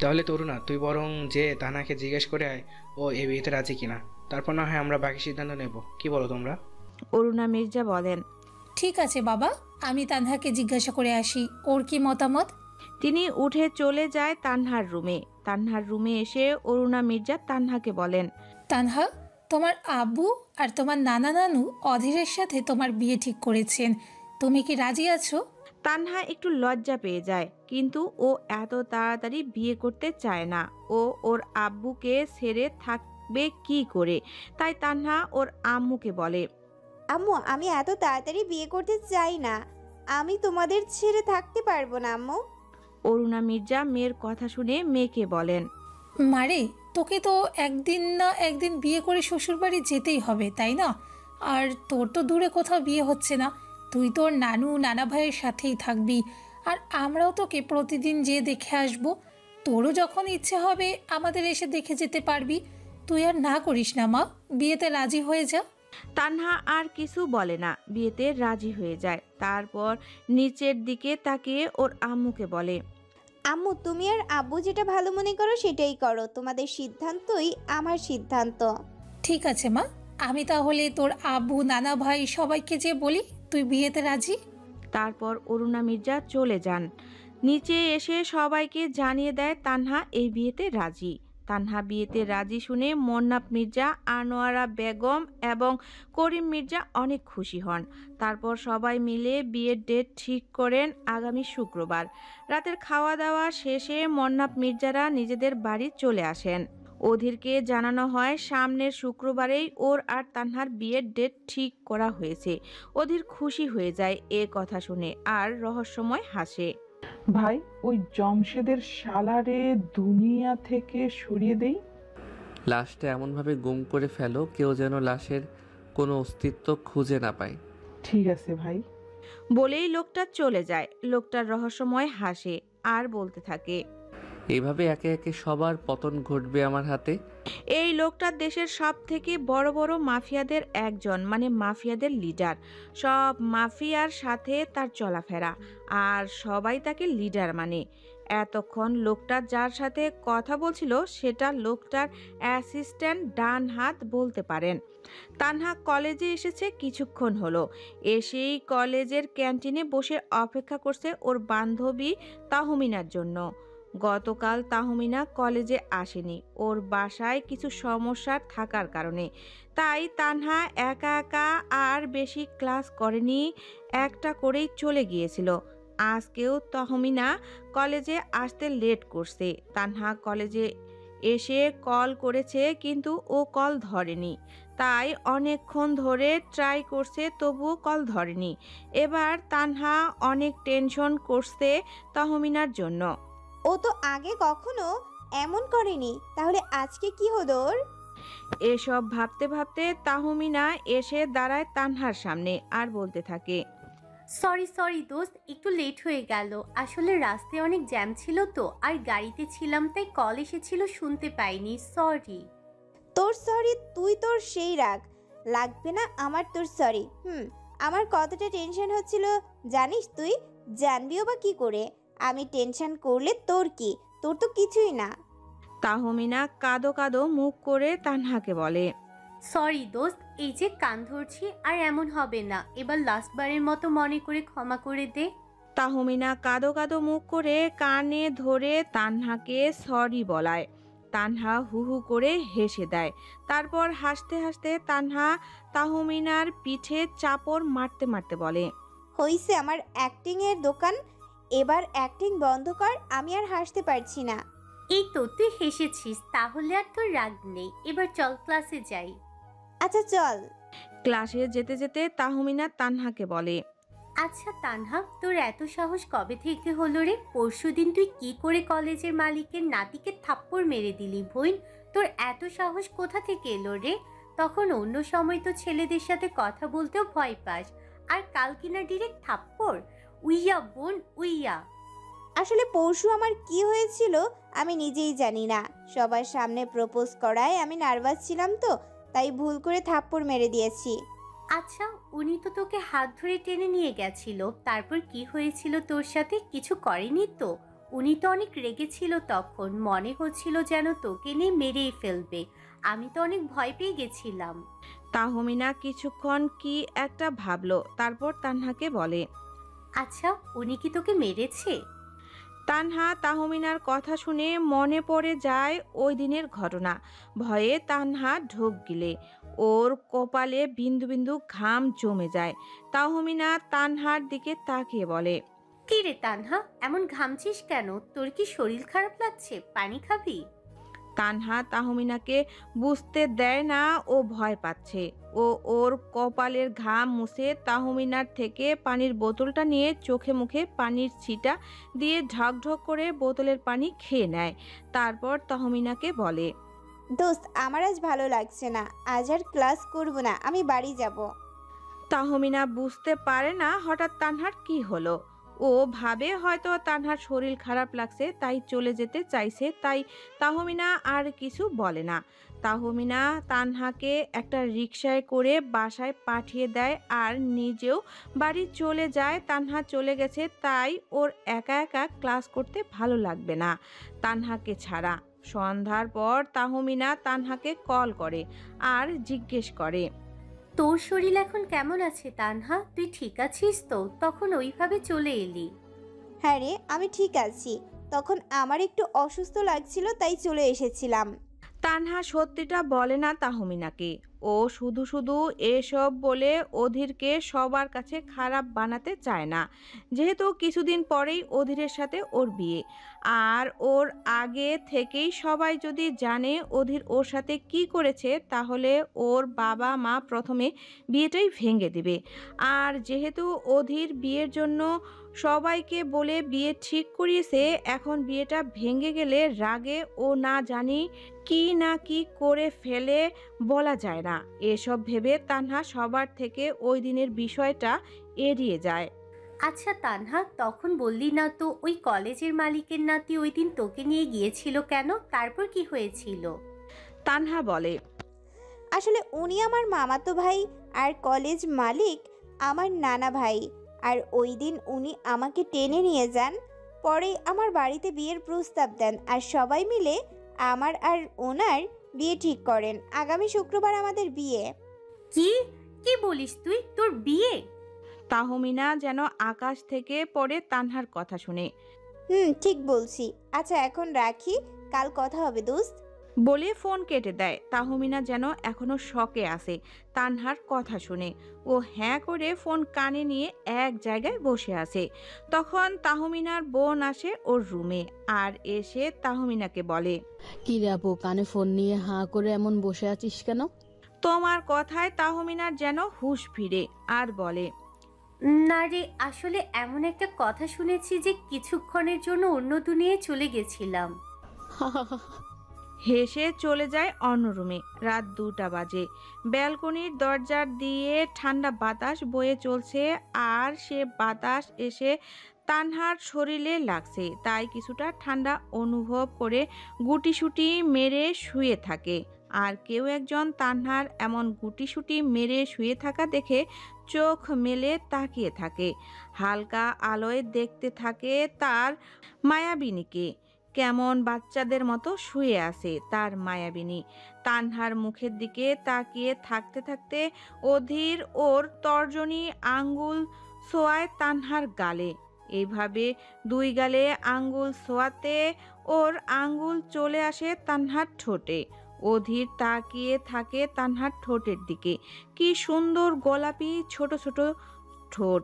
তাহলে তরুণা, তুই বরং যে তানহাকে জিজ্ঞেস করে আয় ও এই বিয়েতে রাজি কিনা। তারপর না হয় আমরা বাকি সিদ্ধান্ত নেব। কি বলো তোমরা? অরুণা মির্জা বলেন, ঠিক আছে বাবা, আমি তানহাকে জিজ্ঞাসা করে আসি ওর কি মতামত। তিনি উঠে চলে যায় তানহার রুমে। তানহার রুমে এসে অরুণা মির্জা তানহাকে বলেন, তানহা, তোমার আব্বু আর তোমার নানা নানু অধীরের সাথে তোমার বিয়ে ঠিক করেছেন, তুমি কি রাজি আছো? তানহা একটু লজ্জা পেয়ে যায়, কিন্তু ও এত তাড়াতাড়ি বিয়ে করতে চায় না। ও ওর আব্বুকে ছেড়ে থাকবে কি করে। তাই তানহা ওর আম্মুকে বলে, আম্মু, আমি এত তাড়াতাড়ি বিয়ে করতে চাই না। আমি তোমাদের ছেড়ে থাকতে পারবো না আম্মু। অরুণা মির্জা মেয়ের কথা শুনে মেয়েকে বলেন, মারে, তোকে তো একদিন না একদিন বিয়ে করে শ্বশুরবাড়ি যেতেই হবে, তাই না? আর তোর তো দূরে কোথাও বিয়ে হচ্ছে না, তুই তোর নানু নানা ভাইয়ের সাথেই থাকবি, আর আমরাও তোকে প্রতিদিন যেয়ে দেখে আসব। তোরও যখন ইচ্ছে হবে আমাদের এসে দেখে যেতে পারবি। তুই আর না করিস না মা, বিয়েতে রাজি হয়ে যা। তানহা আর কিছু বলে না, বিয়েতে রাজি হয়ে যায়। তারপর নিচের দিকে তাকিয়ে ওর আম্মুকে বলে, আম্মু তুমি আর আব্বু যেটা ভালো মনে করো সেটাই করো, তোমাদের সিদ্ধান্তই আমার সিদ্ধান্ত। ঠিক আছে মা, আমি তাহলে তোর আব্বু নানা ভাই সবাইকে যে বলি তুই বিয়েতে রাজি। তারপর অরুণা মির্জা চলে যান। নিচে এসে সবাইকে জানিয়ে দেয় তানহা এই বিয়েতে রাজি। তানহা বিয়েতে রাজি শুনে মন্নাফ মির্জা, আনোয়ারা বেগম এবং করিম মির্জা অনেক খুশি হন। তারপর সবাই মিলে বিয়ের ডেট ঠিক করেন আগামী শুক্রবার। রাতের খাওয়া দাওয়া শেষে মন্নাফ মির্জারা নিজেদের বাড়ি চলে আসেন। অধীরকে জানানো হয় সামনের শুক্রবারেই ওর আর তানহার বিয়ের ডেট ঠিক করা হয়েছে। অধীর খুশি হয়ে যায় এ কথা শুনে আর রহস্যময় হাসে। ভাই, ওই জমশেদের শালারে দুনিয়া থেকে সরিয়ে দেই। লাশটা এমনভাবে গুম করে ফেলো কেউ যেন লাশের কোনো অস্তিত্ব খুঁজে না পায়। ঠিক আছে ভাই। বলেই লোকটা চলে যায়। লোকটার রহস্যময় হাসে আর বলতে থাকে, এইভাবে একে একে সবার পতন ঘটবে আমার হাতে। এই লোকটা দেশের সব থেকে বড় বড় মাফিয়াদের একজন, মানে মাফিয়াদের লিডার। সব মাফিয়ার সাথে তার চলাফেরা, আর সবাই তাকে লিডার মানে। এতক্ষণ লোকটা যার সাথে কথা বলছিল সেটা লোকটার অ্যাসিস্ট্যান্ট, ডান হাত বলতে পারেন। তানহা কলেজে এসেছে কিছুক্ষণ হলো। এসেই কলেজের ক্যান্টিনে বসে অপেক্ষা করছে ওর বান্ধবী তাহমিনার জন্য। গতকাল তাহমিনা কলেজে আসেনি, ওর বাসায় কিছু সমস্যা থাকার কারণে। তাই তানহা একা একা আর বেশি ক্লাস করেনি, একটা করেই চলে গিয়েছিল। আজকেও তাহমিনা কলেজে আসতে লেট করছে। তানহা কলেজে এসে কল করেছে কিন্তু ও কল ধরেনি, তাই অনেকক্ষণ ধরে ট্রাই করছে তবুও কল ধরেনি। এবার তানহা অনেক টেনশন করছে তাহমিনার জন্য। ও তো আগে কখনো এমন করেনি, তাহলে আজকে কি হলো ওর? এসব ভাবতে ভাবতে তাহমিনা এসে দাঁড়ায় তানহার সামনে আর বলতে থাকে, সরি দোস্ত, একটু লেট হয়ে গেল। আসলে রাস্তায় অনেক জ্যাম ছিল তো, আর গাড়িতে ছিলাম তাই কল এসেছিল শুনতে পাইনি, সরি। তোর সরি তুই তোর সেই রাগ, লাগবে না আমার তোর সরি। আমার কতটা টেনশন হচ্ছিল জানিস তুই? জানবিও বা কি করে? আমি টেনশন করলে তোর কি? তোর তো কিছুই না। তাহমিনা কাঁদো কাঁদো মুখ করে তানহাকে বলে, সরি দোস্ত, এই যে কান ধরছি আর এমন হবে না, এবার লাস্টবারের মতো মনে করে ক্ষমা করে দে। তাহমিনা কাঁদো কাঁদো মুখ করে কানে ধরে তানহাকে সরি বলায়। তানহা হু হু করে হেসে দেয়। তারপর হাসতে হাসতে তানহা তাহমিনার পিঠে চাপড় মারতে মারতে বলে, হইছে আমার অ্যাক্টিংয়ের দোকান, এবার অ্যাক্টিং বন্ধ কর, আমি আর হাসতে পারছি না। এই তো তুই হেসেছিস, তাহলে আর তোর রাগ নেই। এবার চল ক্লাসে যাই। আচ্ছা চল। ক্লাসে যেতে যেতে তাহমিনা তানহাকে বলে, আচ্ছা তানহা, তোর এত সাহস কবে থেকে হলো রে? পরশুদিন তুই কি করে কলেজের মালিকের নাতিকে থাপ্পড় মেরে দিলি বোন? তোর এত সাহস কোথা থেকে এলো রে? তখন অন্য সময় তো ছেলেদের সাথে কথা বলতেও ভয় পাস, আর কাল কিনা ডিরেক্ট থাপ্পড়? উইয়া বোন উইয়া। আসলে পরশু আমার কি হয়েছিল আমি নিজেই জানি না। সবার সামনে প্রপোজ করায় আমি নার্ভাস ছিলাম তো, তাই ভুল করে থাপ্পড় মেরে দিয়েছি। আচ্ছা, উনি তো তোকে হাত ধরে টেনে নিয়ে গেছিল, তারপর কি হয়েছিল তোর সাথে? কিছু করেনি তো? উনি তো অনেক রেগেছিল তখন, মনে হচ্ছিল যেন তোকে নিয়ে মেরেই ফেলবে। আমি তো অনেক ভয় পেয়ে গেছিলাম। তাহমিনা কিছুক্ষণ কি একটা ভাবলো, তারপর তানহাকে বলে, আচ্ছা, উনি কি তোকে মেরেছে? তানহা তাহমিনার কথা শুনে মনে পড়ে যায় ওই দিনের ঘটনা। ভয়ে তানহা ঢোক গিলে ওর কপালে বিন্দু বিন্দু ঘাম জমে যায়। তাহমিনা তানহার দিকে তাকিয়ে বলে, কি রে তানহা, এমন ঘামছিস কেন? তোর কি শরীর খারাপ লাগছে? পানি খাবি? তানহা তাহমিনাকে বুঝতে দেয় না ও ভয় পাচ্ছে। ও ওর কপালের ঘাম মুছে তাহমিনার থেকে পানির বোতলটা নিয়ে চোখে মুখে পানির ছিটা দিয়ে ঢকঢক করে বোতলের পানি খেয়ে নেয়। তারপর তাহমিনাকে বলে, দোস্ত আমার আজ ভালো লাগছে না, আজ আর ক্লাস করব না, আমি বাড়ি যাব। তাহমিনা বুঝতে পারে না হঠাৎ তানহার কি হলো। ও ভাবে হয়তো তানহার শরীর খারাপ লাগছে তাই চলে যেতে চাইছে, তাই তাহমিনা আর কিছু বলে না। তাহমিনা তানহাকে একটা রিকশায় করে বাসায় পাঠিয়ে দেয় আর নিজেও বাড়ি চলে যায়। তানহা চলে গেছে তাই ওর একা একা ক্লাস করতে ভালো লাগবে না তানহাকে ছাড়া। সন্ধ্যার পর তাহমিনা তানহাকে কল করে আর জিজ্ঞেস করে, তোর শরীর এখন কেমন আছে তানহা? তুই ঠিক আছিস তো? তখন ওইভাবে চলে এলি। হ্যাঁ রে, আমি ঠিক আছি। তখন আমার একটু অসুস্থ লাগছিল তাই চলে এসেছিলাম। তানহা সত্যিটা বলে না তাহমিনাকে। ও শুধু শুধু এসব বলে অধীরকে সবার কাছে খারাপ বানাতে চায় না, যেহেতু কিছুদিন পরেই অধীরের সাথে ওর বিয়ে। আর ওর আগে থেকেই সবাই যদি জানে অধীর ওর সাথে কি করেছে তাহলে ওর বাবা মা প্রথমে বিয়েটাই ভেঙে দেবে। আর যেহেতু অধীর বিয়ের জন্য সবাইকে বলে বিয়ে ঠিক করিয়েছে, এখন বিয়েটা ভেঙে গেলে রাগে ও না জানি কি না কি করে ফেলে বলা যায় না। এসব ভেবে তানহা সবার থেকে ওই দিনের বিষয়টা এড়িয়ে যায়। আচ্ছা তানহা, তখন বললি না তো ওই কলেজের মালিকের নাতি ওই দিন তোকে নিয়ে গিয়েছিল কেন? তারপর কি হয়েছিল? তানহা বলে, আসলে উনি আমার মামাতো ভাই আর কলেজ মালিক আমার নানা ভাই। আর ওই দিন উনি আমাকে টেনে নিয়ে যান। পরে আমার বাড়িতে বিয়ের প্রস্তাব দেন আর সবাই মিলে আমার আর ওনার বিয়ে ঠিক করেন। আগামী শুক্রবার আমাদের বিয়ে। কি কি বলিস তুই? তোর বিয়ে? তাহমিনা যেন আকাশ থেকে পড়ে তানহার কথা শুনে। ঠিক বলছি। আচ্ছা এখন রাখি, কাল কথা হবে দোস্ত। বলে ফোন কেটে দেয়। তাহমিনা যেন এখনো শকে আছে তানহার কথা শুনে। ও হ্যাঁ করে ফোন কানে নিয়ে এক জায়গায় বসে আছে। তখন তাহমিনার বোন আসে ওর রুমে আর এসে তাহমিনাকে বলে, কি রে আপু, কানে ফোন নিয়ে হাঁ করে এমন বসে আছিস কেন? তোমার কথায় তাহমিনার যেন হুঁশ ফিরে আর বলে, না রে, আসলে এমন একটা কথা শুনেছি যে কিছুক্ষণের জন্য অন্য দুনিয়ায় চলে গেছিলাম। হেসে চলে যায় অন্য রুমে। রাত 2টা বাজে। ব্যালকনির দরজার দিয়ে ঠান্ডা বাতাস বয়ে চলছে আর সে বাতাস এসে তানহার শরীরে লাগছে, তাই কিছুটা ঠান্ডা অনুভব করে গুটিসুটি মেরে শুয়ে থাকে। আর কেউ একজন তানহার এমন গুটিসুটি মেরে শুয়ে থাকা দেখে চোখ মেলে তাকিয়ে থাকে। হালকা আলোয় দেখতে থাকে তার মায়াবিনীকে। কেমন বাচ্চাদের মতো শুয়ে আছে তার মায়াবিনী। তানহার মুখের দিকে তাকিয়ে থাকতে থাকতে অধীর ওর তর্জনী আঙ্গুল ছোঁয়ায় তানহার গালে। এইভাবে 2 গালে আঙ্গুল ছোঁয়াতে ওর আঙ্গুল চলে আসে তানহার ঠোঁটে। অধীর তাকিয়ে থাকে তানহার ঠোঁটের দিকে। কি সুন্দর গোলাপি ছোট ছোট ঠোঁট।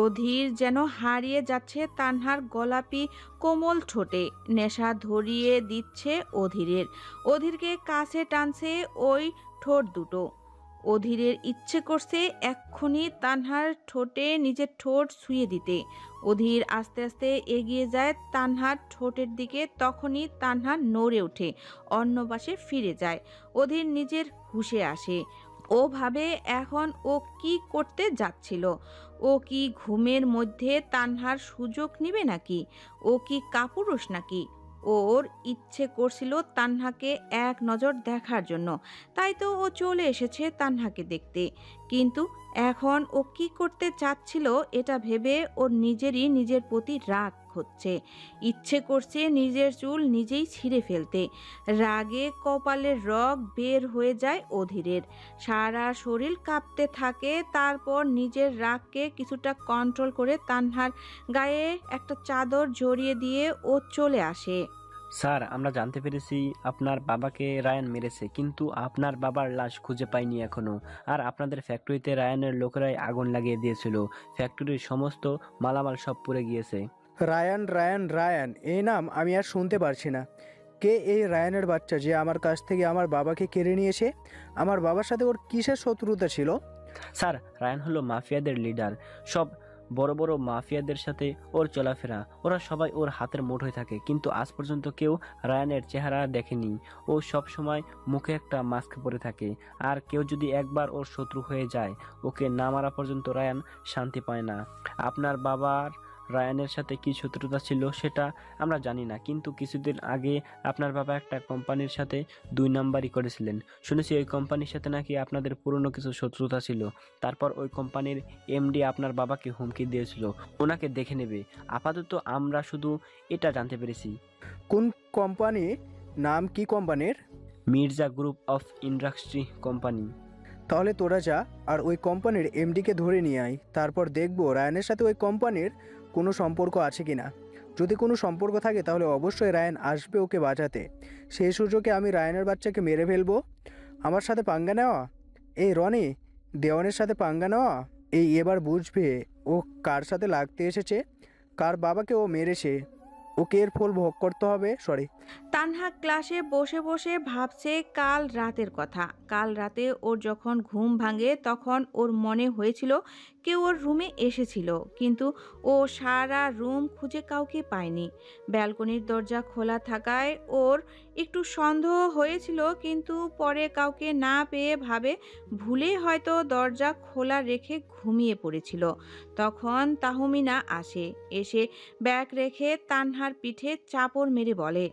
অধীর যেন হারিয়ে যাচ্ছে তানহার গোলাপি কোমল ঠোঁটে। নেশা ধরিয়ে দিচ্ছে অধীরের। অধীরকে কাছে টানছে ওই ঠোঁট দুটো। অধীরের ইচ্ছে করছে এক্ষুনি তানহার ঠোঁটে নিজের ঠোঁট ছুঁয়ে দিতে। অধীর আস্তে আস্তে এগিয়ে যায় তানহার ঠোঁটের দিকে। তখনই তানহা নড়ে ওঠে, অন্য পাশে ফিরে যায়। অধীর নিজের হুঁশে আসে। ও ভাবে এখন ও কি করতে যাচ্ছিল। ও কি ঘুমের মধ্যে তানহার সুযোগ নিবে নাকি? ও কি কাপুরুষ নাকি? ওর ইচ্ছে করছিল তানহাকে এক নজর দেখার জন্য, তাই তো ও চলে এসেছে তানহাকে দেখতে। কিন্তু এখন ও কি করতে চাচ্ছিল এটা ভেবে ওর নিজের প্রতি রাগ হচ্ছে। ইচ্ছে করছে নিজের চুল নিজেই ছিঁড়ে ফেলতে। রাগে কপালের রগ বের হয়ে যায় অধীরের। সারা শরীর কাঁপতে থাকে। তারপর নিজের রাগকে কিছুটা কন্ট্রোল করে তানহার গায়ে একটা চাদর জড়িয়ে দিয়ে ও চলে আসে। স্যার, আমরা জানতে পেরেছি আপনার বাবাকে রায়ান মেরেছে, কিন্তু আপনার বাবার লাশ খুঁজে পাইনি এখনো। আর আপনাদের ফ্যাক্টরিতে রায়ানের লোকেরাই আগুন লাগিয়ে দিয়েছিল। ফ্যাক্টরির সমস্ত মালামাল সব পুড়ে গিয়েছে। রায়ান রায়ান রায়ান, এই নাম আমি আর শুনতে পারছি না। কে এই রায়ানের বাচ্চা যে আমার কাছ থেকে আমার বাবাকে কেড়ে নিয়েছে? আমার বাবার সাথে ওর কিসের শত্রুতা ছিল? স্যার, রায়ান হলো মাফিয়াদের লিডার। সব বড় বড় মাফিয়াদের সাথে ওর চলাফেরা, ওরা সবাই ওর হাতের মুঠোয় থাকে, কিন্তু আজ পর্যন্ত কেউ রায়ানের চেহারা দেখেনি। ও সব সময় মুখে একটা মাস্ক পরে থাকে, আর কেউ যদি একবার ওর শত্রু হয়ে যায়, ওকে না মারা পর্যন্ত রায়ান শান্তি পায় না। আপনার বাবার রায়ানের সাথে কি শত্রুতা ছিল সেটা আমরা জানি না, কিন্তু কিছুদিন আগে আপনার বাবা একটা কোম্পানির সাথে 2 নাম্বারই করেছিলেন। শুনেছি ওই কোম্পানির সাথে নাকি আপনাদের পুরনো কিছু শত্রুতা ছিল। তারপর ওই কোম্পানির এমডি আপনার বাবাকে হুমকি দিয়েছিল ওনাকে দেখে নেবে। আপাতত আমরা শুধু এটা জানতে পেরেছি। কোন কোম্পানি? নাম কি কোম্পানির? Mirza group of industry company. তাহলে তোরা যা আর ওই কোম্পানির এমডিকে ধরে নিয়ে আয়, তারপর দেখবো রায়ানের সাথে ওই কোম্পানির কোনো সম্পর্ক আছে কি না। যদি কোনো সম্পর্ক থাকে তাহলে অবশ্যই রায়ান আসবে ওকে বাঁচাতে। সেই সুযোগে আমি রায়ানের বাচ্চাকে মেরে ফেলবো। আমার সাথে পাঙ্গা নেওয়া, এই রনি দেওয়ানের সাথে পাঙ্গা নেওয়া, এবার বুঝবে ও কার সাথে লাগতে এসেছে, কার বাবাকে ও মেরেছে। ওকে এর ফল ভোগ করতে হবে। তানহা ক্লাসে বসে বসে ভাবছে কাল রাতের কথা। কাল রাতে ওর যখন ঘুম ভাঙে তখন ওর মনে হয়েছিল কেউ ওর রুমে এসেছিল, কিন্তু ও সারা রুম খুঁজে কাউকে পায়নি। ব্যালকনির দরজা খোলা থাকায় ওর একটু সন্দেহ হয়েছিল, কিন্তু পরে কাউকে না পেয়ে ভাবে ভুলে হয়তো দরজা খোলা রেখে ঘুমিয়ে পড়েছিল। তখন তাহমিনা এসে ব্যাগ রেখে তানহার পিঠে চাপড় মেরে বলে,